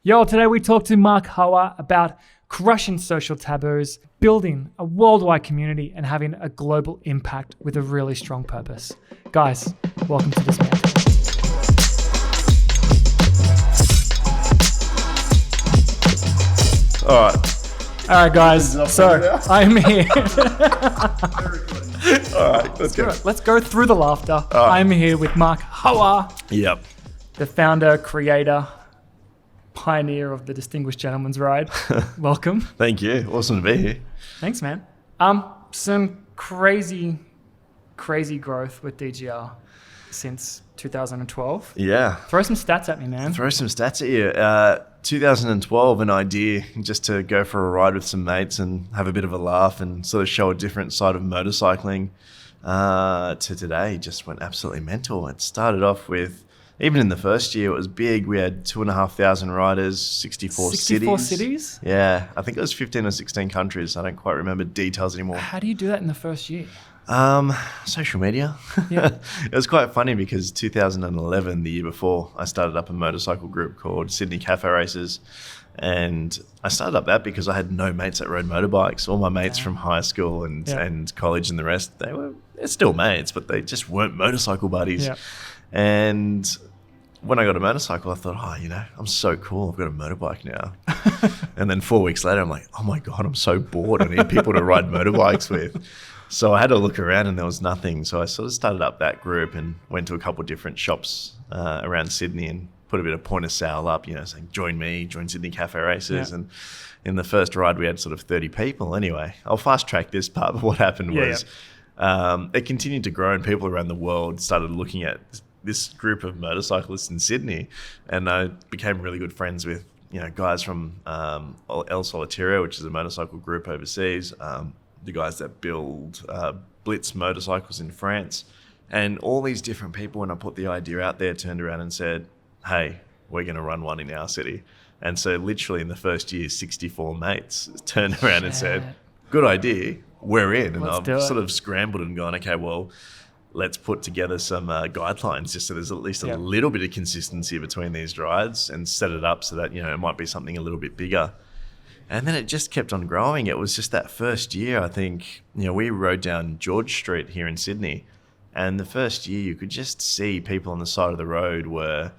Yo, today we talk to Mark Hawwa about crushing social taboos, building a worldwide community, and having a global impact with a really strong purpose. Guys, welcome to this man. All right, guys. So I'm here. All right, let's go. Let's go through the laughter. right. I'm here with Mark Hawwa, Yep. the founder, creator, pioneer of the Distinguished Gentleman's Ride. Welcome. Thank you. Awesome to be here. Thanks, man. Some crazy growth with DGR since 2012. Yeah. Throw some stats at me, man. Throw some stats at you. 2012, an idea just to go for a ride with some mates and have a bit of a laugh and sort of show a different side of motorcycling. To today, just went absolutely mental. It started off with, even in the first year, it was big. We had 2,500 riders, 64 cities? Yeah, I think it was 15 or 16 countries. I don't quite remember details anymore. How do you do that in the first year? Social media. Yeah. It was quite funny because 2011, the year before, I started up a motorcycle group called Sydney Cafe Races. And I started up that because I had no mates that rode motorbikes. All my mates from high school and college and the rest, they're still mates, but they just weren't motorcycle buddies. Yeah. And when I got a motorcycle, I thought, I'm so cool. I've got a motorbike now. And then 4 weeks later, I'm like, oh my God, I'm so bored. I need people to ride motorbikes with. So I had to look around and there was nothing. So I sort of started up that group and went to a couple of different shops around Sydney and put a bit of point of sale up, saying, join Sydney Cafe Races. Yeah. And in the first ride, we had sort of 30 people. Anyway, I'll fast track this part, but what happened was it continued to grow and people around the world started looking at this group of motorcyclists in Sydney. And I became really good friends with, guys from El Solitario, which is a motorcycle group overseas, the guys that build Blitz motorcycles in France. And all these different people, when I put the idea out there, turned around and said, hey, we're going to run one in our city. And so literally in the first year, 64 mates turned around and said, good idea, we're in. And I've sort of scrambled and gone, okay, well, let's put together some guidelines just so there's at least a little bit of consistency between these rides and set it up so that, it might be something a little bit bigger. And then it just kept on growing. It was just that first year, I think, we rode down George Street here in Sydney. And the first year you could just see people on the side of the road were,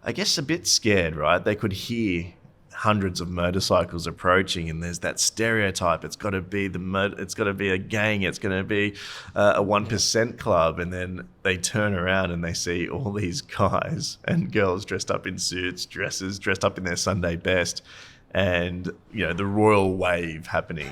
I guess, a bit scared, right? They could hear hundreds of motorcycles approaching and there's that stereotype. It's got to be it's got to be a gang. It's going to be a 1% club. And then they turn around and they see all these guys and girls dressed up in suits, dresses, dressed up in their Sunday best. And the royal wave happening,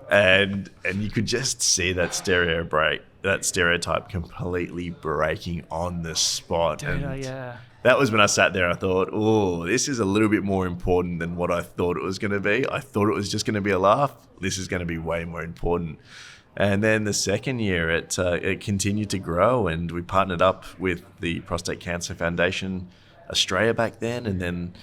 and you could just see that stereotype completely breaking on the spot. That was when I sat there and I thought, oh, this is a little bit more important than what I thought it was going to be. I thought it was just going to be a laugh. This is going to be way more important. And then the second year, it continued to grow, and we partnered up with the Prostate Cancer Foundation Australia back then, and then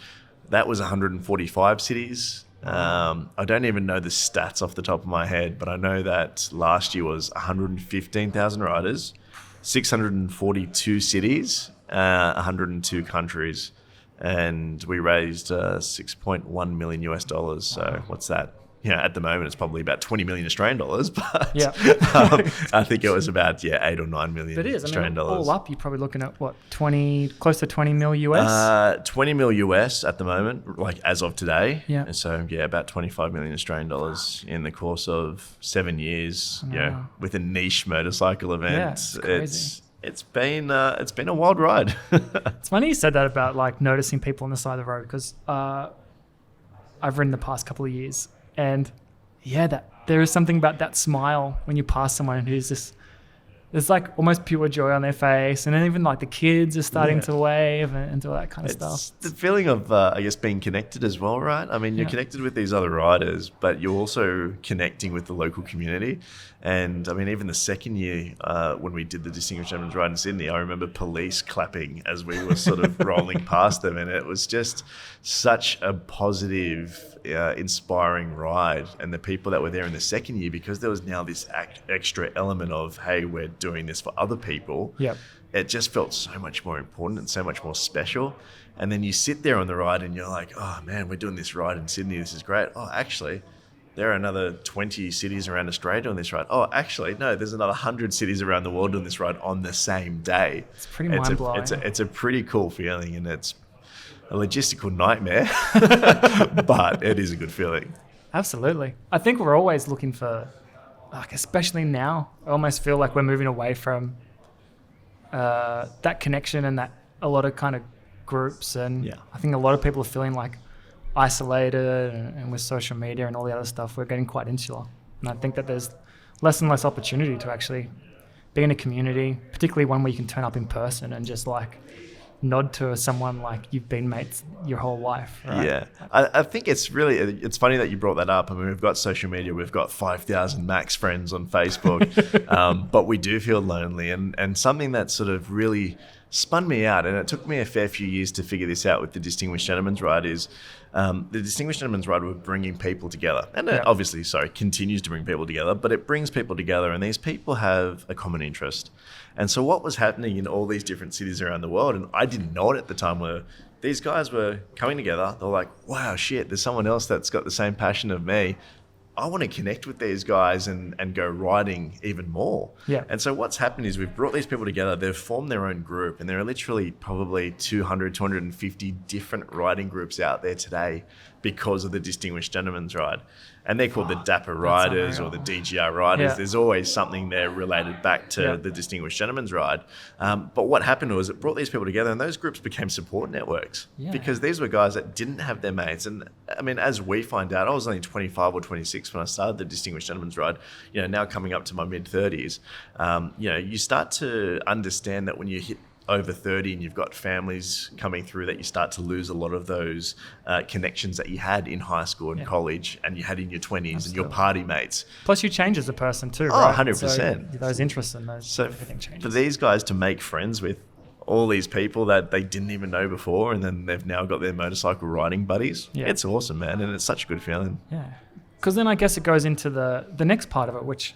that was 145 cities. I don't even know the stats off the top of my head, but I know that last year was 115,000 riders, 642 cities, 102 countries, and we raised $6.1 million US. So what's that? At the moment it's probably about 20 million Australian dollars, but I think it was about 8 or 9 million Australian dollars. All up, you're probably looking at what, close to 20 mil US? 20 mil US at the moment, like as of today. Yeah. And so about 25 million Australian dollars in the course of 7 years. With a niche motorcycle event. Yeah, it's been a wild ride. It's funny you said that about like noticing people on the side of the road, because I've ridden the past couple of years. And that there is something about that smile when you pass someone who's just, there's like almost pure joy on their face. And then even like the kids are starting to wave and do all that kind of stuff. It's the feeling of, I guess, being connected as well, right? I mean, you're connected with these other riders, but you're also connecting with the local community. And I mean, even the second year when we did the Distinguished Gentleman's Ride in Sydney, I remember police clapping as we were sort of rolling past them. And it was just such a positive, inspiring ride. And the people that were there in the second year, because there was now this extra element of, hey, we're doing this for other people. Yep. It just felt so much more important and so much more special. And then you sit there on the ride and you're like, oh man, we're doing this ride in Sydney. This is great. Oh, actually, there are another 20 cities around Australia doing this ride. Oh, actually, no, there's another 100 cities around the world doing this ride on the same day. It's pretty mind-blowing. It's a pretty cool feeling, and it's a logistical nightmare, but it is a good feeling. Absolutely. I think we're always looking for, like, especially now, I almost feel like we're moving away from that connection and that a lot of kind of groups. And I think a lot of people are feeling like isolated, and with social media and all the other stuff, we're getting quite insular. And I think that there's less and less opportunity to actually be in a community, particularly one where you can turn up in person and just like nod to someone like you've been mates your whole life. Right? Yeah. I think it's funny that you brought that up. I mean, we've got social media, we've got 5,000 max friends on Facebook, but we do feel lonely. And something that sort of really spun me out, and it took me a fair few years to figure this out with the Distinguished Gentleman's Ride, is the Distinguished Gentleman's Ride was bringing people together. And it obviously, continues to bring people together, but it brings people together, and these people have a common interest. And so what was happening in all these different cities around the world, and I didn't know it at the time, were these guys were coming together. They're like, wow, shit, there's someone else that's got the same passion of me. I want to connect with these guys and go riding even more. Yeah. And so what's happened is we've brought these people together. They've formed their own group, and there are literally probably 200, 250 different riding groups out there today because of the Distinguished Gentleman's Ride. And they're called the Dapper Riders or the DGR Riders. Yeah. There's always something there related back to the Distinguished Gentleman's Ride. But what happened was it brought these people together, and those groups became support networks because these were guys that didn't have their mates. And I mean, as we find out, I was only 25 or 26 when I started the Distinguished Gentleman's Ride, now coming up to my mid-30s. You start to understand that when you hit over 30 and you've got families coming through, that you start to lose a lot of those connections that you had in high school and college, and you had in your 20s and your party mates. Plus you change as a person too, right? 100%. So those interests and those, everything changes. For these guys to make friends with all these people that they didn't even know before, and then they've now got their motorcycle riding buddies, it's awesome, man, and it's such a good feeling. Yeah. Because then I guess it goes into the next part of it, which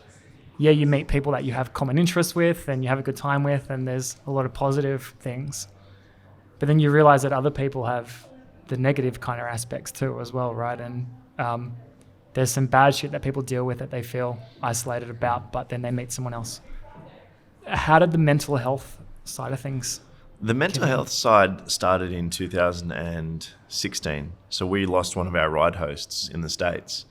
you meet people that you have common interests with and you have a good time with, and there's a lot of positive things. But then you realize that other people have the negative kind of aspects too as well, right? And there's some bad shit that people deal with that they feel isolated about, but then they meet someone else. How did the mental health side of things? The mental health side started in 2016. So we lost one of our ride hosts in the States,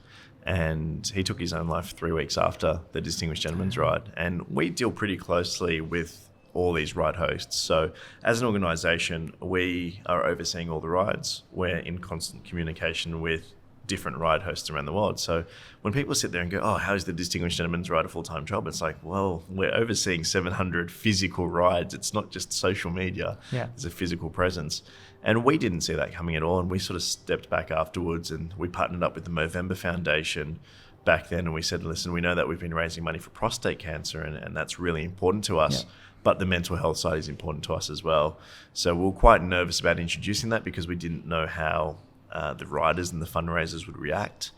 and he took his own life 3 weeks after the Distinguished Gentleman's Ride. And we deal pretty closely with all these ride hosts. So as an organisation, we are overseeing all the rides. We're in constant communication with different ride hosts around the world. So when people sit there and go, oh, how is the Distinguished Gentleman's Ride a full-time job? It's like, well, we're overseeing 700 physical rides. It's not just social media. There's a physical presence. And we didn't see that coming at all. And we sort of stepped back afterwards, and we partnered up with the Movember Foundation back then. And we said, listen, we know that we've been raising money for prostate cancer, and that's really important to us. But the mental health side is important to us as well. So we were quite nervous about introducing that because we didn't know how the riders and the fundraisers would react.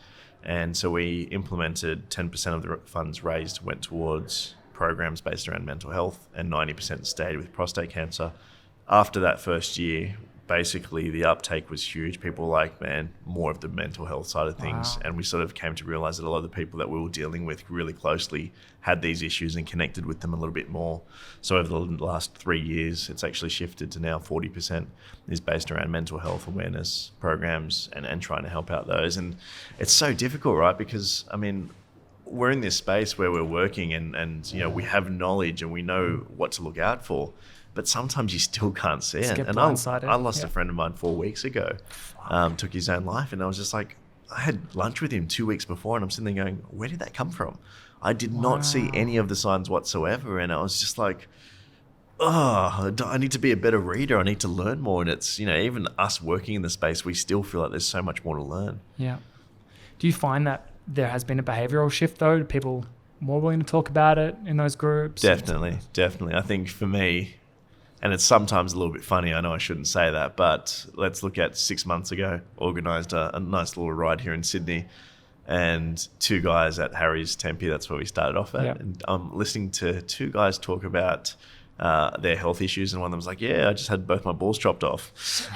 And so we implemented 10% of the funds raised went towards programs based around mental health, and 90% stayed with prostate cancer. After that first year, basically the uptake was huge. People were like, man, more of the mental health side of things. And we sort of came to realize that a lot of the people that we were dealing with really closely had these issues and connected with them a little bit more. So over the last 3 years, it's actually shifted to now 40% is based around mental health awareness programs and trying to help out those. And it's so difficult, right? Because, I mean, we're in this space where we're working and we have knowledge and we know what to look out for. But sometimes you still can't see it. And I lost a friend of mine 4 weeks ago, took his own life. And I was just like, I had lunch with him 2 weeks before, and I'm sitting there going, where did that come from? I did not see any of the signs whatsoever. And I was just like, I need to be a better reader. I need to learn more. And it's, even us working in the space, we still feel like there's so much more to learn. Yeah. Do you find that there has been a behavioral shift though? Do people more willing to talk about it in those groups? Definitely. I think for me, and it's sometimes a little bit funny, I know I shouldn't say that, but let's look at 6 months ago, organised a nice little ride here in Sydney, and two guys at Harry's Tempe, that's where we started off at. And I'm listening to two guys talk about their health issues, and one of them was like, I just had both my balls chopped off.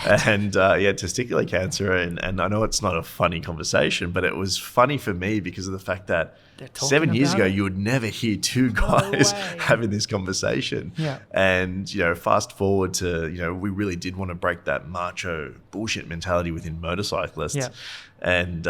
And he had testicular cancer. And I know it's not a funny conversation, but it was funny for me because of the fact that 7 years ago, you would never hear two guys having this conversation. Yeah. And, fast forward to, we really did want to break that macho bullshit mentality within motorcyclists. Yeah. And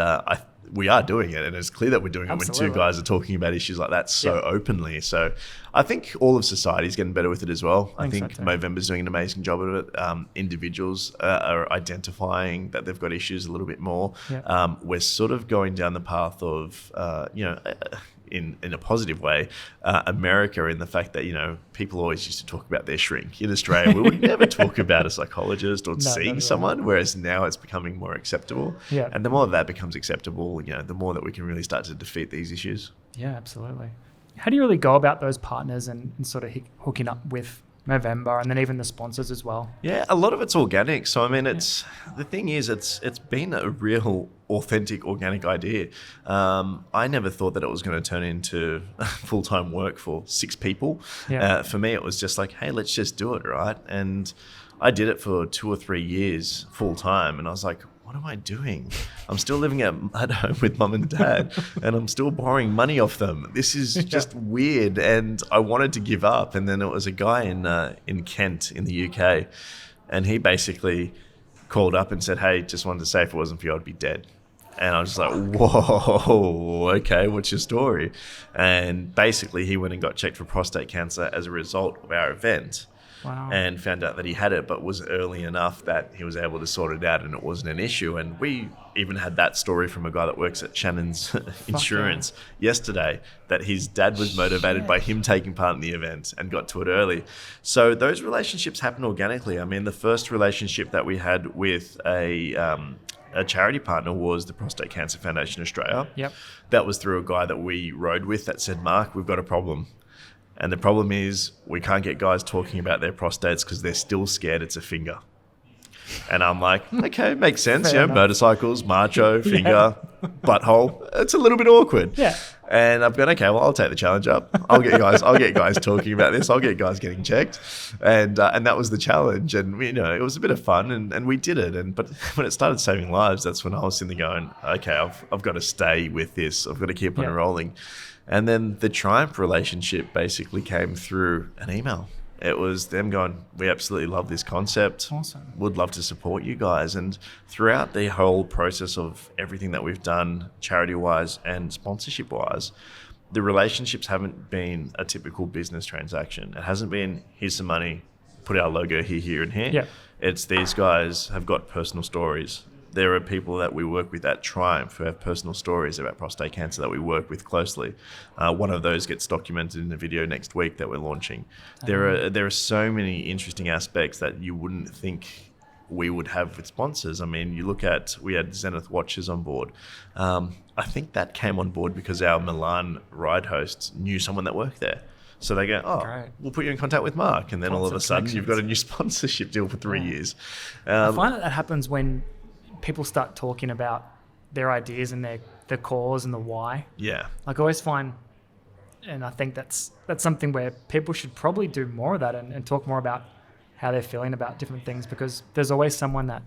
we are doing it. And it's clear that we're doing it when two guys are talking about issues like that so openly. So I think all of society is getting better with it as well. I think Movember's doing an amazing job of it. Individuals are identifying that they've got issues a little bit more. Yeah. We're sort of going down the path of, in a positive way, America, in the fact that, people always used to talk about their shrink. In Australia, we would never talk about a psychologist or seeing someone, whereas now it's becoming more acceptable. Yeah. And the more that becomes acceptable, the more that we can really start to defeat these issues. Yeah, absolutely. How do you really go about those partners and sort of hooking up with Movember and then even the sponsors as well? Yeah, a lot of it's organic. So, I mean, the thing is, it's been a real authentic, organic idea. I never thought that it was going to turn into full-time work for 6 people. Yeah. For me, it was just like, hey, let's just do it, right? And I did it for 2 or 3 years full-time, and I was like, what am I doing? I'm still living at home with mum and dad, and I'm still borrowing money off them. This is just weird, and I wanted to give up. And then it was a guy in Kent in the UK, and he basically called up and said, hey, just wanted to say if it wasn't for you, I'd be dead. And I was just like, whoa, okay, what's your story? And basically he went and got checked for prostate cancer as a result of our event. Wow. And found out that he had it, but was early enough that he was able to sort it out and it wasn't an issue. And we even had that story from a guy that works at Shannon's Insurance yesterday, that his dad was motivated by him taking part in the event and got to it early. So those relationships happen organically. I mean, the first relationship that we had with a charity partner was the Prostate Cancer Foundation Australia. Yep. That was through a guy that we rode with that said, Mark, we've got a problem. And the problem is we can't get guys talking about their prostates because they're still scared it's a finger. And I'm like, okay, makes sense. Motorcycles, macho, finger, butthole. It's a little bit awkward. Yeah. And I've gone, okay, well, I'll take the challenge up. I'll get guys talking about this. I'll get guys getting checked. And that was the challenge. And, it was a bit of fun and we did it. But when it started saving lives, that's when I was sitting there going, okay, I've got to stay with this. I've got to keep on rolling. And then the Triumph relationship basically came through an email. It was them going, we absolutely love this concept. Awesome. Would love to support you guys. And throughout the whole process of everything that we've done, charity-wise and sponsorship-wise, the relationships haven't been a typical business transaction. It hasn't been, here's some money, put our logo here, here, and here. Yeah. It's these guys have got personal stories. There are people that we work with at Triumph who have personal stories about prostate cancer that we work with closely. One of those gets documented in a video next week that we're launching. There are so many interesting aspects that you wouldn't think we would have with sponsors. I mean, you look at, we had Zenith Watches on board. I think that came on board because our Milan ride hosts knew someone that worked there. So they go, we'll put you in contact with Mark. And then all of a sudden you've got a new sponsorship deal for 3 years. I find that happens when people start talking about their ideas and their cause and the why. Yeah. Like I always find, and I think that's something where people should probably do more of that and talk more about how they're feeling about different things, because there's always someone that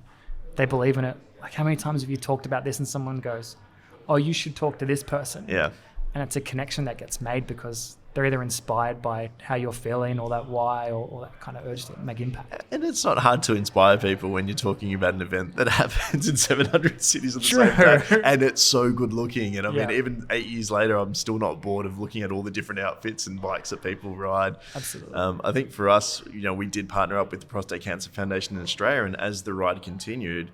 they believe in it. Like, how many times have you talked about this and someone goes, oh, you should talk to this person? Yeah. And it's a connection that gets made because they're either inspired by how you're feeling or that why or that kind of urge to make impact. And it's not hard to inspire people when you're talking about an event that happens in 700 cities on the same day, and it's so good looking. And I mean, even 8 years later, I'm still not bored of looking at all the different outfits and bikes that people ride. Absolutely. I think for us, we did partner up with the Prostate Cancer Foundation in Australia, and as the ride continued,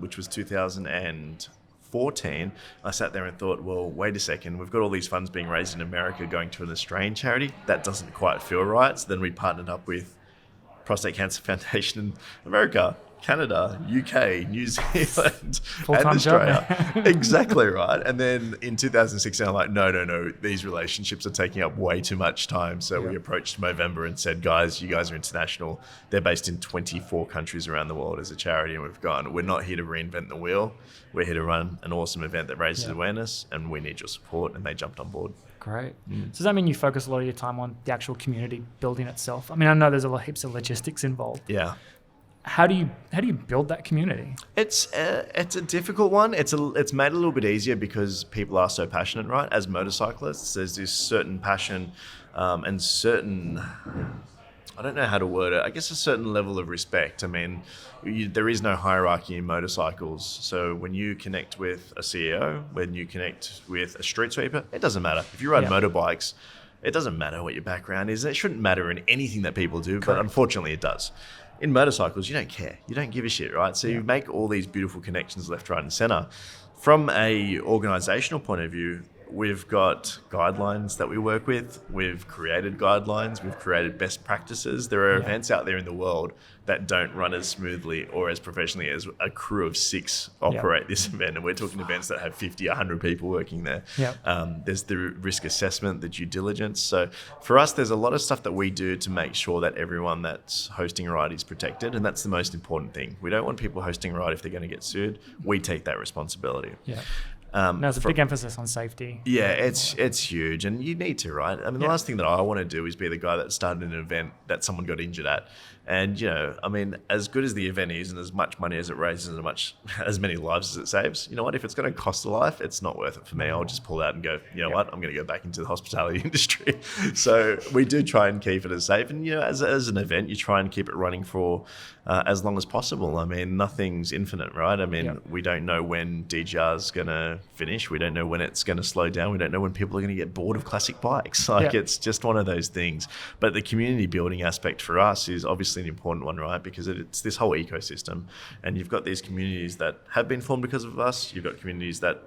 which was 2014, I sat there and thought, well, wait a second, we've got all these funds being raised in America going to an Australian charity. That doesn't quite feel right. So then we partnered up with Prostate Cancer Foundation in America, Canada, UK, New Zealand, and Australia. Exactly right. And then in 2016, I'm like, no, these relationships are taking up way too much time. So we approached Movember and said, guys, you guys are international. They're based in 24 countries around the world as a charity. And we've gone, we're not here to reinvent the wheel. We're here to run an awesome event that raises awareness, and we need your support. And they jumped on board. Great. So does that mean you focus a lot of your time on the actual community building itself? I mean, I know there's heaps of logistics involved. Yeah. How do you build that community? It's a difficult one. It's made a little bit easier because people are so passionate, right? As motorcyclists, there's this certain passion and certain, I don't know how to word it, I guess a certain level of respect. I mean, there is no hierarchy in motorcycles. So when you connect with a CEO, when you connect with a street sweeper, it doesn't matter. If you ride motorbikes, it doesn't matter what your background is. It shouldn't matter in anything that people do, but unfortunately it does. In motorcycles, you don't care. You don't give a shit, right? So you make all these beautiful connections left, right, and center. From a organizational point of view, we've got guidelines that we work with. We've created guidelines. We've created best practices. There are events out there in the world that don't run as smoothly or as professionally as a crew of 6 operate this event. And we're talking events that have 50, 100 people working there. There's the risk assessment, the due diligence. So for us, there's a lot of stuff that we do to make sure that everyone that's hosting a ride is protected. And that's the most important thing. We don't want people hosting a ride if they're going to get sued. We take that responsibility. There's a big emphasis on safety. Yeah, it's huge, and you need to, right? I mean, the last thing that I want to do is be the guy that started an event that someone got injured at. And, I mean, as good as the event is and as much money as it raises and as many lives as it saves, you know what? If it's going to cost a life, it's not worth it for me. I'll just pull out and go, you know what? I'm going to go back into the hospitality industry. So we do try and keep it as safe. And, as an event, you try and keep it running for as long as possible. I mean, nothing's infinite, right? I mean, we don't know when DGR's going to finish. We don't know when it's going to slow down. We don't know when people are going to get bored of classic bikes. It's just one of those things. But the community building aspect for us is obviously an important one, right? Because it's this whole ecosystem, and you've got these communities that have been formed because of us. You've got communities that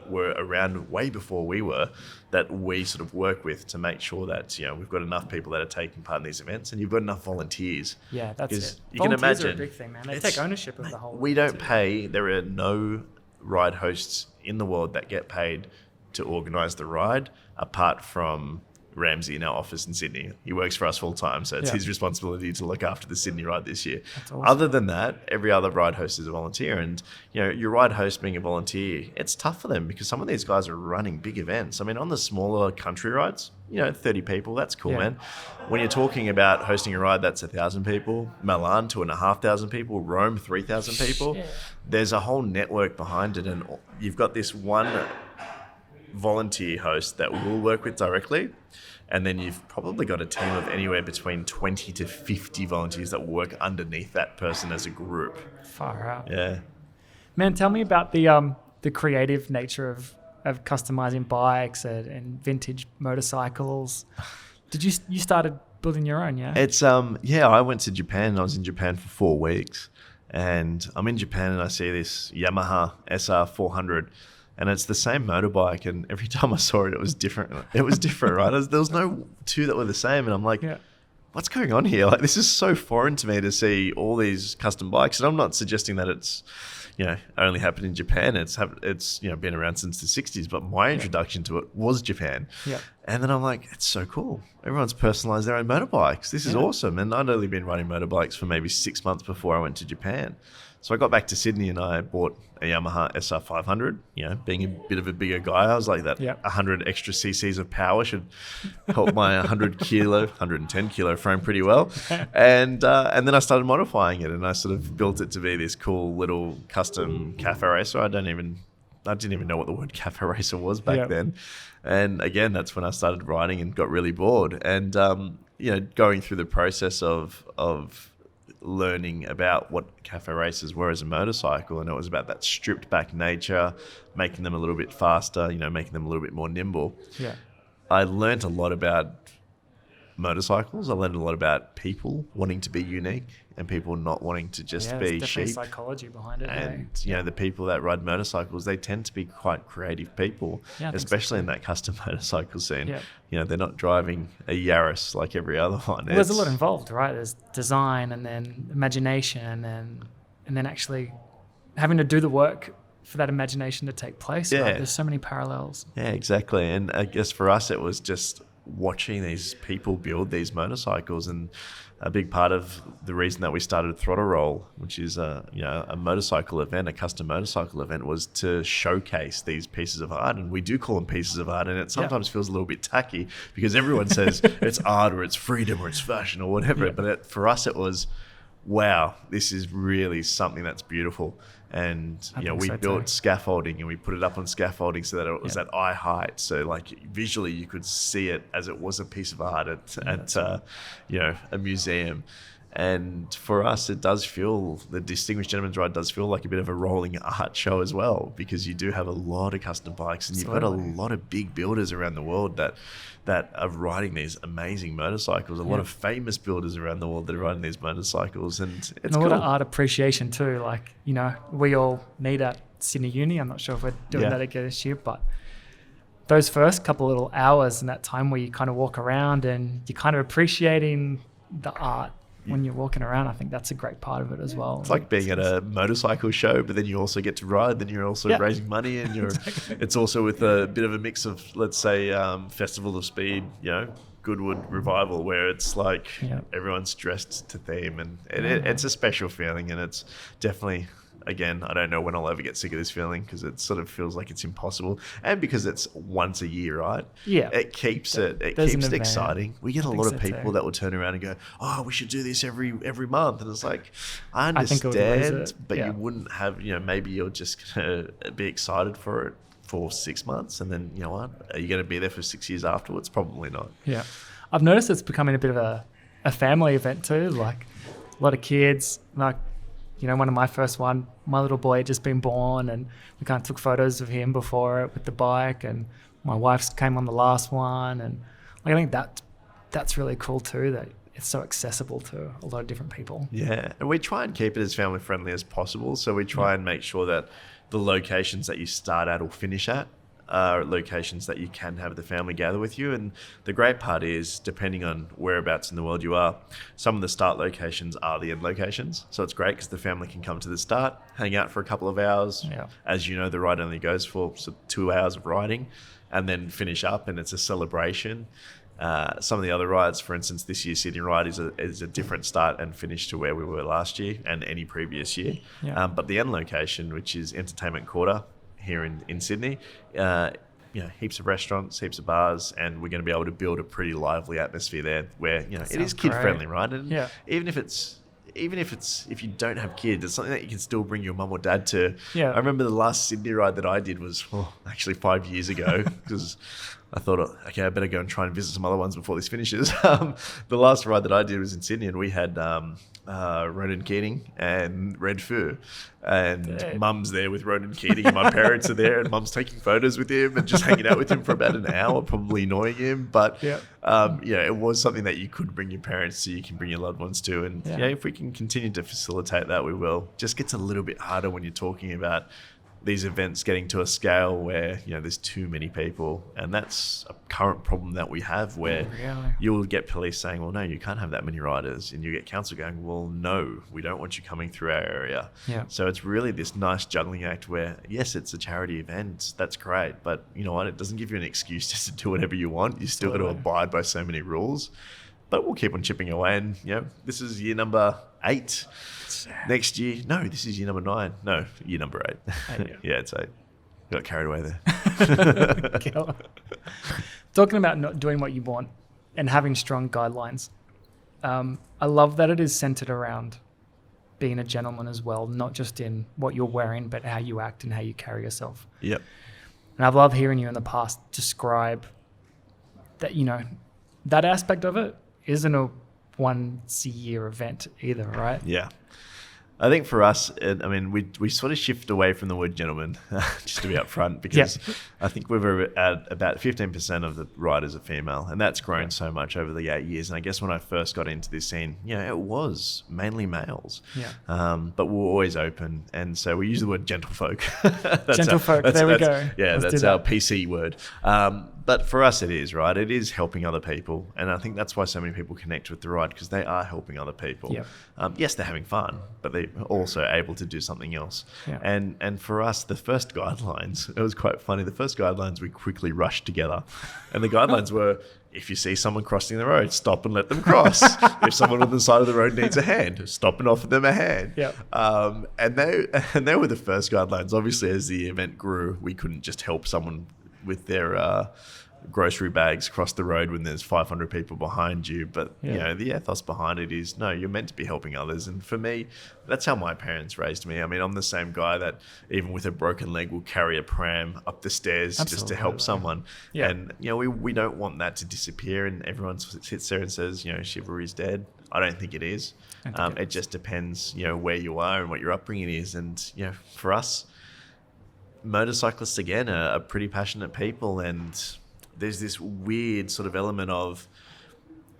were around way before we were, that we sort of work with to make sure that we've got enough people that are taking part in these events, and you've got enough volunteers. Yeah, that's it. You can imagine, are a big thing, man. They take ownership of the whole. We don't pay. There are no ride hosts in the world that get paid to organise the ride, apart from Ramsey in our office in Sydney. He works for us full time, so it's his responsibility to look after the Sydney ride this year. That's awesome. Other than that, every other ride host is a volunteer, and your ride host being a volunteer, it's tough for them because some of these guys are running big events. I mean, on the smaller country rides, 30 people, that's cool, man. When you're talking about hosting a ride that's 1,000 people, Milan 2,500 people, Rome 3,000 people, there's a whole network behind it, and you've got this one volunteer host that we'll work with directly, and then you've probably got a team of anywhere between 20 to 50 volunteers that work underneath that person as a group. Far out. Yeah. Man, tell me about the creative nature of customizing bikes and vintage motorcycles. Did you started building your own? Yeah. It's I went to Japan. I was in Japan for 4 weeks, and I'm in Japan and I see this Yamaha SR400. And it's the same motorbike, and every time I saw it, it was different. It was different, right? There was no 2 that were the same, and I'm like, what's going on here? Like, this is so foreign to me to see all these custom bikes. And I'm not suggesting that it's, only happened in Japan. It's been around since the 60s, but my introduction to it was Japan. Yeah. And then I'm like, it's so cool. Everyone's personalized their own motorbikes. This is awesome. And I'd only been riding motorbikes for maybe 6 months before I went to Japan. So I got back to Sydney and I bought a Yamaha SR500. Being a bit of a bigger guy, I was like that 100 extra cc's of power should help my 110 kilo frame pretty well. And then I started modifying it, and I sort of built it to be this cool little custom cafe racer. I didn't even know what the word cafe racer was back then. And again, that's when I started riding and got really bored. And going through the process of learning about what cafe races were as a motorcycle, and it was about that stripped back nature, making them a little bit faster, making them a little bit more nimble. I learned a lot about motorcycles. I learned a lot about people wanting to be unique and people not wanting to just be sheep. Psychology behind it. And the people that ride motorcycles, they tend to be quite creative people, especially in that custom motorcycle scene. They're not driving a Yaris like every other one. Well, there's a lot involved, right? There's design, and then imagination, and then actually having to do the work for that imagination to take place. Right? There's so many parallels. Yeah, exactly. And I guess for us, it was just watching these people build these motorcycles. And a big part of the reason that we started Throttle, which is a motorcycle event, a custom motorcycle event, was to showcase these pieces of art. And we do call them pieces of art, and it sometimes feels a little bit tacky because everyone says it's art or it's freedom or it's fashion or whatever. But for us, it was, wow, this is really something that's beautiful. And we built scaffolding, and we put it up on scaffolding so that it was at eye height. So like visually, you could see it as it was a piece of art at a museum. And for us, it does feel, the Distinguished Gentleman's Ride does feel like a bit of a rolling art show as well, because you do have a lot of custom bikes, and you've got a lot of big builders around the world that are riding these amazing motorcycles. A lot of famous builders around the world that are riding these motorcycles, and it's a cool. lot of art appreciation too. Like, we all meet at Sydney Uni. I'm not sure if we're doing that again this year, but those first couple little hours in that time where you kind of walk around and you're kind of appreciating the art when you're walking around, I think that's a great part of it as well. It's like being at a motorcycle show, but then you also get to ride, then you're also raising money, and it's also with a bit of a mix of, let's say, Festival of Speed, Goodwood Revival, where it's like everyone's dressed to theme, and it's a special feeling, and it's definitely, again, I don't know when I'll ever get sick of this feeling, because it sort of feels like it's impossible. And because it's once a year, right? Yeah. It keeps it exciting. We get a lot of people that will turn around and go, oh, we should do this every month. And it's like, I understand, but you wouldn't have, maybe you're just going to be excited for it for 6 months. And then, you know what? Are you going to be there for 6 years afterwards? Probably not. Yeah. I've noticed it's becoming a bit of a family event too. Like a lot of kids, like, one of my first one, my little boy had just been born, and we kind of took photos of him before it with the bike, and my wife came on the last one, and I think that's really cool too, that it's so accessible to a lot of different people. Yeah, and we try and keep it as family friendly as possible, so we try and make sure that the locations that you start at or finish at are locations that you can have the family gather with you. And the great part is, depending on whereabouts in the world you are, some of the start locations are the end locations. So it's great because the family can come to the start, hang out for a couple of hours. Yeah. As you know, the ride only goes for 2 hours of riding, and then finish up, and it's a celebration. Some of the other rides, for instance, this year's Sydney ride is a different start and finish to where we were last year and any previous year. Yeah. But the end location, which is Entertainment Quarter, here in Sydney, heaps of restaurants, heaps of bars, and we're going to be able to build a pretty lively atmosphere there where, it is kid friendly, right? And even if you don't have kids, it's something that you can still bring your mum or dad to. Yeah. I remember the last Sydney ride that I did was actually 5 years ago, because I thought, okay, I better go and try and visit some other ones before this finishes. The last ride that I did was in Sydney, and we had Ronan Keating and Red Foo, and Mum's there with Ronan Keating, and my parents are there, and Mum's taking photos with him and just hanging out with him for about an hour, probably annoying him. But it was something that you could bring your parents to, you can bring your loved ones to, and if we can continue to facilitate that, we will. Just gets a little bit harder when you're talking about these events getting to a scale where there's too many people, and that's a current problem that we have, where you'll get police saying, well, no, you can't have that many riders, and you get council going, well, no, we don't want you coming through our area. So it's really this nice juggling act where, yes, it's a charity event, that's great, but you know what, it doesn't give you an excuse just to do whatever you want. You still got to abide by so many rules, but we'll keep on chipping away. And this is year number 8. Next year, no, this is year number 9. No, year number 8. Yeah, it's 8. Got carried away there. Talking about not doing what you want and having strong guidelines, I love that it is centered around being a gentleman as well, not just in what you're wearing, but how you act and how you carry yourself. Yep. And I've loved hearing you in the past describe that, that aspect of it isn't a once a year event either, right? Yeah. I think for us, we sort of shift away from the word gentleman, just to be upfront, because I think we're at about 15% of the riders are female, and that's grown so much over the 8 years. And I guess when I first got into this scene, it was mainly males, but we're always open, and so we use the word gentlefolk. There we go. Yeah, that's our PC word. But for us, it is, right? It is helping other people. And I think that's why so many people connect with the ride, because they are helping other people. Yep. Yes, they're having fun, but they're also able to do something else. Yeah. And for us, the first guidelines, it was quite funny. The first guidelines we quickly rushed together. And the guidelines were, if you see someone crossing the road, stop and let them cross. If someone on the side of the road needs a hand, stop and offer them a hand. Yep. And they were the first guidelines. Obviously, as the event grew, we couldn't just help someone with their grocery bags cross the road when there's 500 people behind you. But you know, the ethos behind it is, no, you're meant to be helping others. And for me, that's how my parents raised me. I mean, I'm the same guy that even with a broken leg will carry a pram up the stairs just to help someone. Yeah. And you know, we don't want that to disappear, and everyone sits there and says, you know, chivalry's dead. I don't think it is. It just depends, you know, where you are and what your upbringing is. And you know, for us, motorcyclists again are pretty passionate people, and there's this weird sort of element of,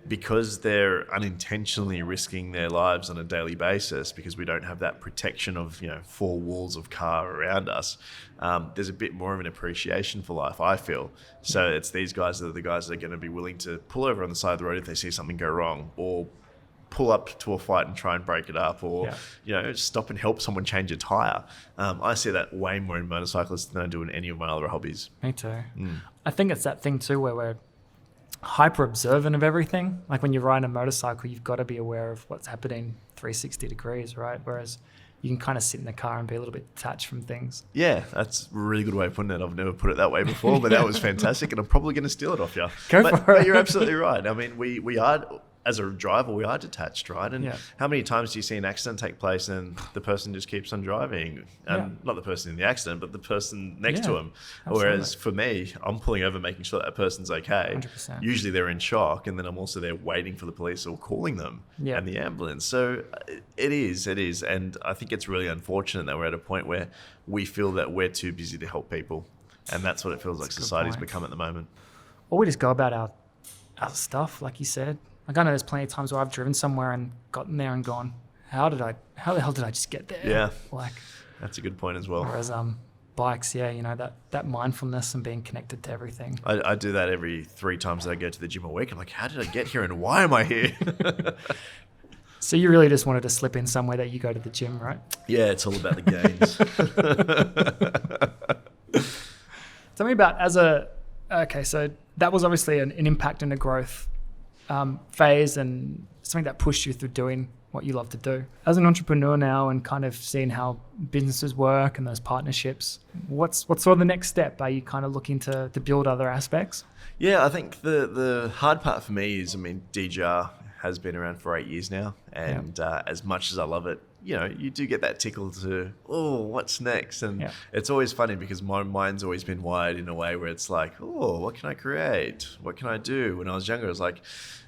because they're unintentionally risking their lives on a daily basis because we don't have that protection of, you know, 4 walls of car around us, there's a bit more of an appreciation for life, I feel. So it's these guys that are the guys that are going to be willing to pull over on the side of the road if they see something go wrong, or pull up to a fight and try and break it up, or you know, stop and help someone change a tire. I see that way more in motorcyclists than I do in any of my other hobbies. Me too. I think it's that thing too where we're hyper observant of everything. Like when you're riding a motorcycle, you've got to be aware of what's happening 360 degrees, right? Whereas you can kind of sit in the car and be a little bit detached from things. Yeah, that's a really good way of putting it. I've never put it that way before, but that was fantastic, and I'm probably going to steal it off you. For it. But you're absolutely right. I mean, we are, as a driver, we are detached, right? And how many times do you see an accident take place and the person just keeps on driving? Not the person in the accident, but the person next to him. Absolutely. Whereas for me, I'm pulling over, making sure that person's okay. 100%. Usually they're in shock, and then I'm also there waiting for the police or calling them and the ambulance. So it is. And I think it's really unfortunate that we're at a point where we feel that we're too busy to help people. And that's what it feels like society's become at the moment. Or we just go about our stuff, like you said. Like I know there's plenty of times where I've driven somewhere and gotten there and gone, how the hell did I just get there? Yeah. Like, that's a good point as well. Whereas bikes, you know, that mindfulness and being connected to everything. I do that every 3 times that I go to the gym a week. I'm like, how did I get here and why am I here? So you really just wanted to slip in somewhere that you go to the gym, right? Yeah, it's all about the gains. Tell me about so that was obviously an impact and a growth phase, and something that pushed you through doing what you love to do. As an entrepreneur now, and kind of seeing how businesses work and those partnerships, what's sort of the next step? Are you kind of looking to build other aspects? Yeah, I think the hard part for me is, I mean, DJR has been around for 8 years now, and as much as I love it, you know, you do get that tickle to, oh, what's next? And it's always funny because my mind's always been wired in a way where it's like, oh, what can I create? What can I do? When I was younger, I was like,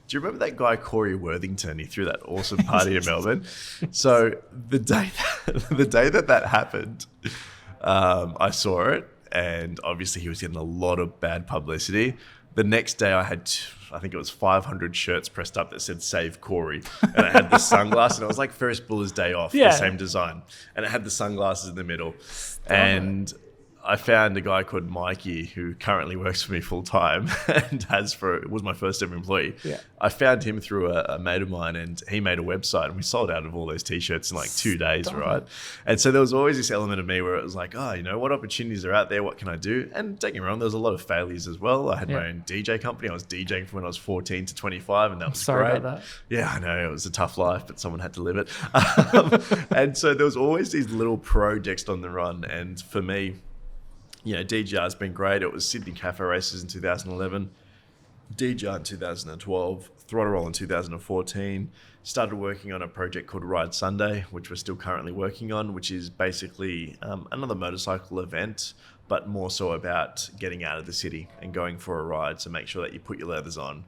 do you remember that guy, Corey Worthington? He threw that awesome party in Melbourne. So the day that happened, I saw it, and obviously he was getting a lot of bad publicity. The next day I had, I think it was 500 shirts pressed up that said "Save Corey," and I had the sunglasses, and it was like Ferris Bueller's Day Off, the same design, and it had the sunglasses in the middle. And I found a guy called Mikey who currently works for me full time and was my first ever employee. Yeah. I found him through a mate of mine, and he made a website, and we sold out of all those t-shirts in like 2 days, right? And so there was always this element of me where it was like, oh, you know, what opportunities are out there? What can I do? And don't get me wrong, there was a lot of failures as well. I had my own DJ company. I was DJing from when I was 14 to 25, and that was Sorry great. about that. Yeah, I know. It was a tough life, but someone had to live it. And so there was always these little projects on the run. And for me, you know, DJR has been great. It was Sydney Cafe Races in 2011, DJR in 2012, Throttle in 2014. Started working on a project called Ride Sunday, which we're still currently working on, which is basically another motorcycle event, but more so about getting out of the city and going for a ride. So make sure that you put your leathers on,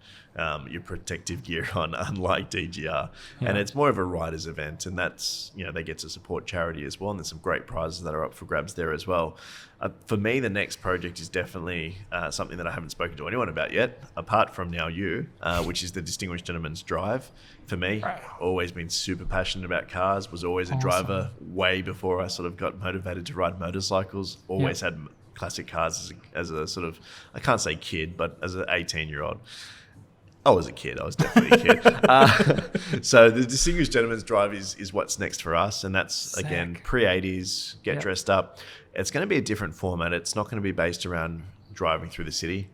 your protective gear on, unlike DGR. And it's more of a riders event, and that's, you know, they get to support charity as well. And there's some great prizes that are up for grabs there as well. For me, the next project is definitely something that I haven't spoken to anyone about yet, apart from now you, which is the Distinguished Gentleman's Drive. For me, always been super passionate about cars, was always a driver way before I sort of got motivated to ride motorcycles. Always had classic cars as a sort of, I can't say kid, but as an 18-year-old. I was a kid. I was definitely a kid. So the Distinguished Gentleman's Drive is what's next for us. And that's, again, pre-80s, get dressed up. It's going to be a different format. It's not going to be based around driving through the city.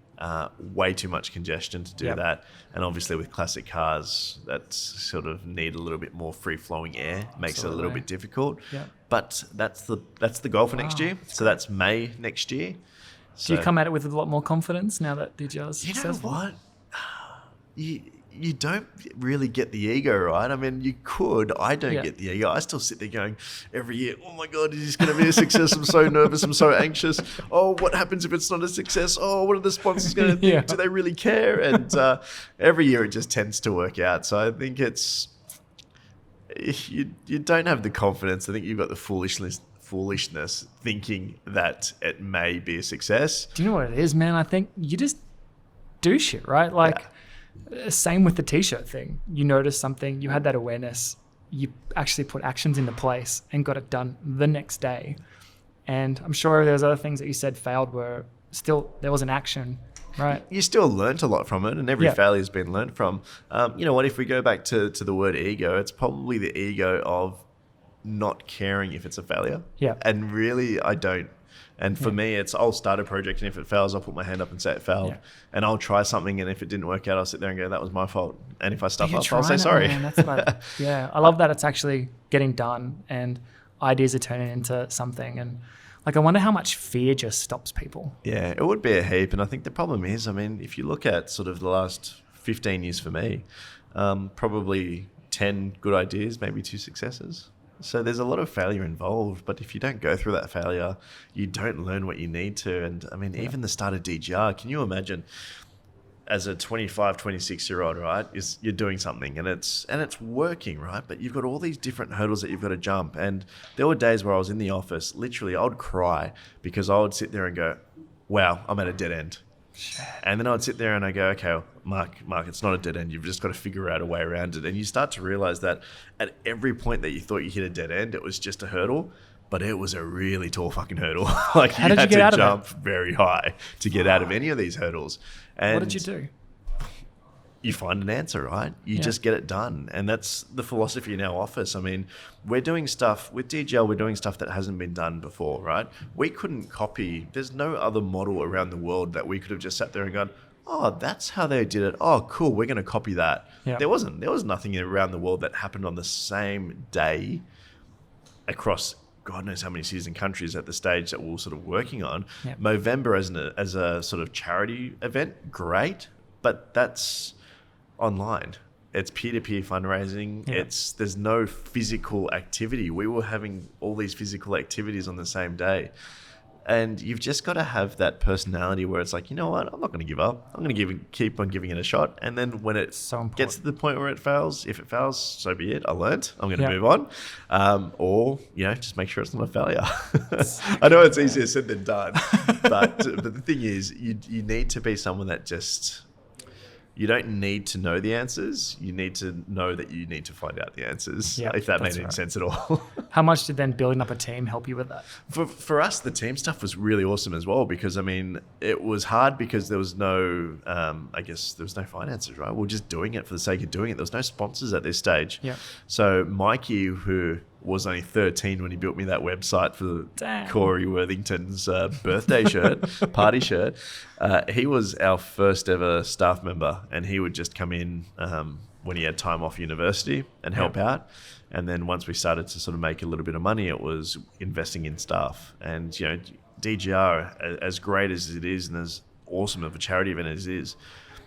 way too much congestion to do that. And obviously with classic cars, that sort of need a little bit more free-flowing air, makes it a little bit difficult. But that's the goal for next year. So that's May next year. Do you come at it with a lot more confidence now that DJR's successful? You know what? You don't really get the ego, right? I mean, you could. I don't get the ego. I still sit there going every year, oh my God, is this going to be a success? I'm so nervous. I'm so anxious. Oh, what happens if it's not a success? Oh, what are the sponsors going to think? Do they really care? And every year it just tends to work out. So I think you don't have the confidence. I think you've got the foolishness thinking that it may be a success. Do you know what it is, man? I think you just do shit, right? Like, same with the t-shirt thing. You notice something, you had that awareness, you actually put actions into place and got it done the next day. And I'm sure there's other things that you said failed where still there was an action, right? You still learnt a lot from it, and every failure has been learnt from. You know what, if we go back to the word ego, it's probably the ego of not caring if it's a failure. And really, I don't. And for me, it's I'll start a project, and if it fails, I'll put my hand up and say it failed. And I'll try something, and if it didn't work out, I'll sit there and go, that was my fault. And if I stuff up, I'll say sorry. That's like, I love that it's actually getting done and ideas are turning into something. And like, I wonder how much fear just stops people. Yeah, it would be a heap. And I think the problem is, I mean, if you look at sort of the last 15 years for me, probably 10 good ideas, maybe 2 successes. So there's a lot of failure involved, but if you don't go through that failure, you don't learn what you need to. And I mean, even the start of DGR, can you imagine as a 25, 26-year-old, right, you're doing something and it's working, right? But you've got all these different hurdles that you've got to jump. And there were days where I was in the office, literally, I would cry because I would sit there and go, wow, I'm at a dead end. And then I'd sit there and I go, okay, Mark, it's not a dead end. You've just got to figure out a way around it. And you start to realize that at every point that you thought you hit a dead end, it was just a hurdle, but it was a really tall fucking hurdle. Like, how did you get out of it? Jump very high to get out of any of these hurdles. And what did you do? You find an answer, right? You just get it done. And that's the philosophy in our office. I mean, we're doing stuff with DGL, we're doing stuff that hasn't been done before, right? We couldn't copy. There's no other model around the world that we could have just sat there and gone, oh, that's how they did it. Oh, cool. We're going to copy that. There was nothing around the world that happened on the same day across God knows how many cities and countries at the stage that we're sort of working on. Movember as a sort of charity event, great. But that's online. It's peer-to-peer fundraising. There's no physical activity. We were having all these physical activities on the same day. And you've just got to have that personality where it's like, you know what, I'm not going to give up. I'm going to keep on giving it a shot. And then when it gets to the point where it fails, if it fails, so be it. I learned. I'm going to move on. Or, just make sure it's not a failure. I know it's easier said than done. But the thing is, you need to be someone that just... You don't need to know the answers. You need to know that you need to find out the answers, if that made any sense at all. How much did then building up a team help you with that? For us, the team stuff was really awesome as well because, I mean, it was hard because there was no, there was no finances, right? We're just doing it for the sake of doing it. There was no sponsors at this stage. So Mikey, who was only 13 when he built me that website for Corey Worthington's birthday party shirt. He was our first ever staff member, and he would just come in when he had time off university and help out. And then once we started to sort of make a little bit of money, it was investing in staff. And, DGR, as great as it is and as awesome of a charity event as it is,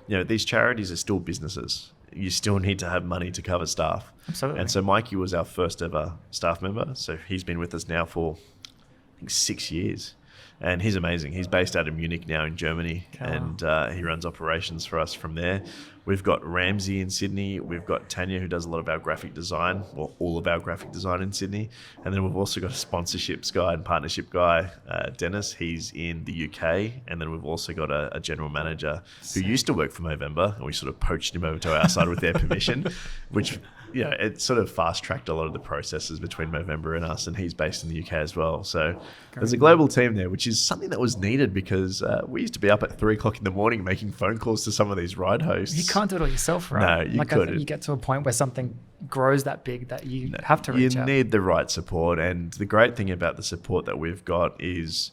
these charities are still businesses. You still need to have money to cover staff. Absolutely. And so Mikey was our first ever staff member. So he's been with us now for, I think, 6 years. And he's amazing. He's based out of Munich now in Germany. And he runs operations for us from there. We've got Ramsey in Sydney. We've got Tanya, who does a lot of our graphic design, or all of our graphic design in Sydney. And then we've also got a sponsorships guy and partnership guy, Dennis. He's in the UK. And then we've also got a general manager who used to work for Movember. And we sort of poached him over to our side with their permission, which... it sort of fast-tracked a lot of the processes between Movember and us, and he's based in the UK as well. So there's a global team there, which is something that was needed because we used to be up at 3 o'clock in the morning making phone calls to some of these ride hosts. You can't do it all yourself, right? No, you couldn't. I think you get to a point where something grows that big that you have to reach out. You need the right support, and the great thing about the support that we've got is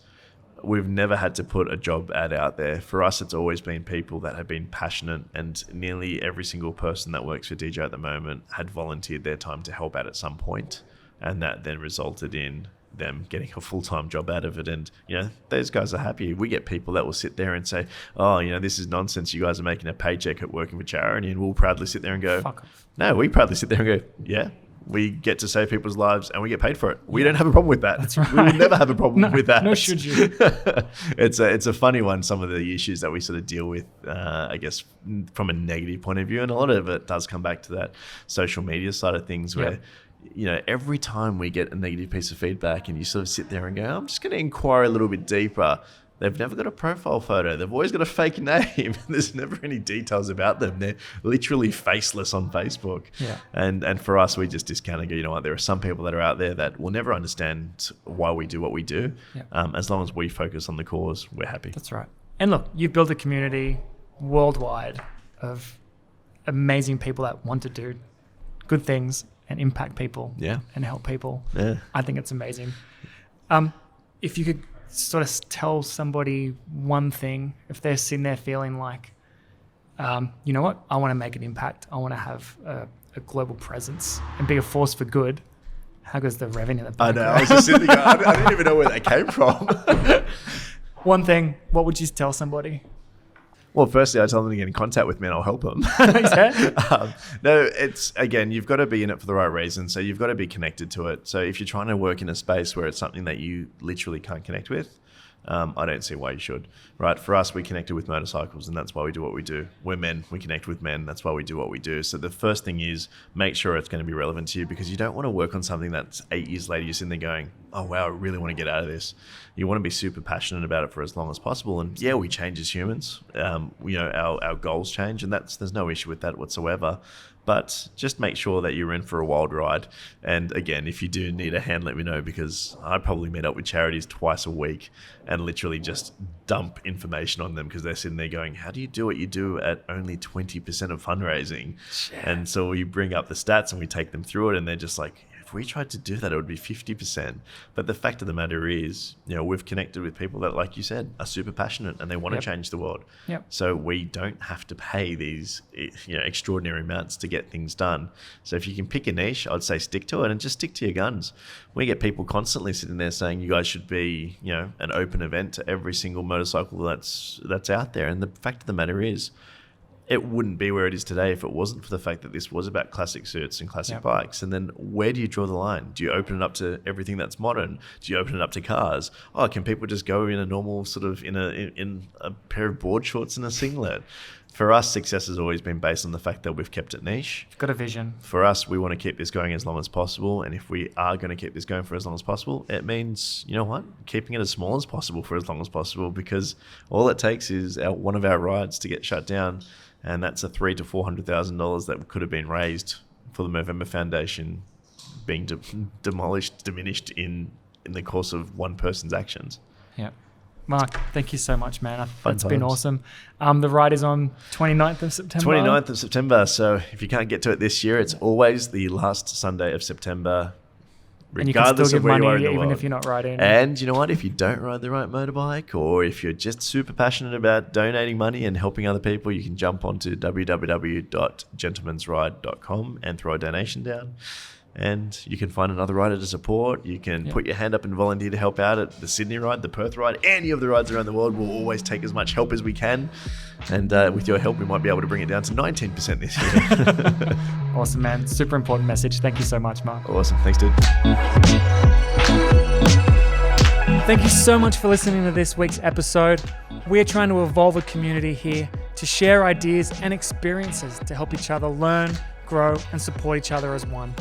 we've never had to put a job ad out there. For us, it's always been people that have been passionate, and nearly every single person that works for DJ at the moment had volunteered their time to help out at some point, and that then resulted in them getting a full-time job out of it. And those guys are happy. We get people that will sit there and say, oh, this is nonsense, you guys are making a paycheck at working for charity, and we'll proudly sit there and go, fuck off. No, we proudly sit there and go, yeah, we get to save people's lives and we get paid for it. We don't have a problem with that. That's right. We will never have a problem with that. No, should you? It's a funny one, some of the issues that we sort of deal with, I guess, from a negative point of view. And a lot of it does come back to that social media side of things where, every time we get a negative piece of feedback and you sort of sit there and go, I'm just going to inquire a little bit deeper. They've never got a profile photo. They've always got a fake name. There's never any details about them. They're literally faceless on Facebook. Yeah. And for us, we just discount and go, you know what? There are some people that are out there that will never understand why we do what we do. Yeah. As long as we focus on the cause, we're happy. That's right. And look, you've built a community worldwide of amazing people that want to do good things and impact people and help people. Yeah. I think it's amazing. If you could sort of tell somebody one thing, if they're sitting there feeling like, you know what, I want to make an impact, I want to have a global presence and be a force for good, how goes the revenue? I know, I was just sitting there, I didn't even know where that came from. One thing, what would you tell somebody? Well, firstly, I tell them to get in contact with me and I'll help them. No, it's, again, you've got to be in it for the right reason. So you've got to be connected to it. So if you're trying to work in a space where it's something that you literally can't connect with, I don't see why you should, right? For us, we connected with motorcycles and that's why we do what we do. We're men, we connect with men, that's why we do what we do. So the first thing is make sure it's going to be relevant to you, because you don't want to work on something that's 8 years later, you're sitting there going, oh wow, I really want to get out of this. You want to be super passionate about it for as long as possible. And yeah, we change as humans. Our goals change, and there's no issue with that whatsoever. But just make sure that you're in for a wild ride. And again, if you do need a hand, let me know, because I probably meet up with charities twice a week and literally just dump information on them because they're sitting there going, how do you do what you do at only 20% of fundraising? Shit. And so we bring up the stats and we take them through it, and they're just like, if we tried to do that, it would be 50%. But the fact of the matter is, we've connected with people that, like you said, are super passionate and they want to change the world. Yep. So we don't have to pay these, extraordinary amounts to get things done. So if you can pick a niche, I'd say stick to it and just stick to your guns. We get people constantly sitting there saying you guys should be, an open event to every single motorcycle that's out there. And the fact of the matter is, it wouldn't be where it is today if it wasn't for the fact that this was about classic suits and classic bikes. And then where do you draw the line? Do you open it up to everything that's modern? Do you open it up to cars? Oh, can people just go in a normal sort of in a pair of board shorts and a singlet? For us, success has always been based on the fact that we've kept it niche. You've got a vision. For us, we want to keep this going as long as possible. And if we are going to keep this going for as long as possible, it means, keeping it as small as possible for as long as possible, because all it takes is one of our rides to get shut down. And that's a $300,000 to $400,000 that could have been raised for the Movember Foundation being diminished in the course of one person's actions. Yeah. Mark, thank you so much, man. It's been awesome. The ride is on 29th of September. 29th of September. So if you can't get to it this year, it's always the last Sunday of September. And you can still give money even if you're not riding. And you know what? If you don't ride the right motorbike, or if you're just super passionate about donating money and helping other people, you can jump onto www.gentlemansride.com and throw a donation down. And you can find another rider to support. You can put your hand up and volunteer to help out at the Sydney ride, the Perth ride, any of the rides around the world. We'll always take as much help as we can. And with your help, we might be able to bring it down to 19% this year. Awesome, man. Super important message. Thank you so much, Mark. Awesome. Thanks, dude. Thank you so much for listening to this week's episode. We're trying to evolve a community here to share ideas and experiences to help each other learn, grow, and support each other as one.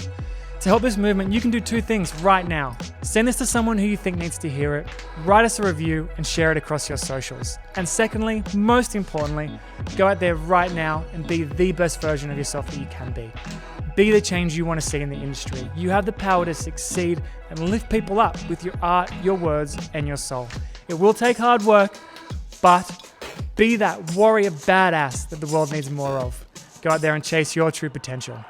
To help this movement, you can do two things right now. Send this to someone who you think needs to hear it, write us a review, and share it across your socials. And secondly, most importantly, go out there right now and be the best version of yourself that you can be. Be the change you want to see in the industry. You have the power to succeed and lift people up with your art, your words, and your soul. It will take hard work, but be that warrior badass that the world needs more of. Go out there and chase your true potential.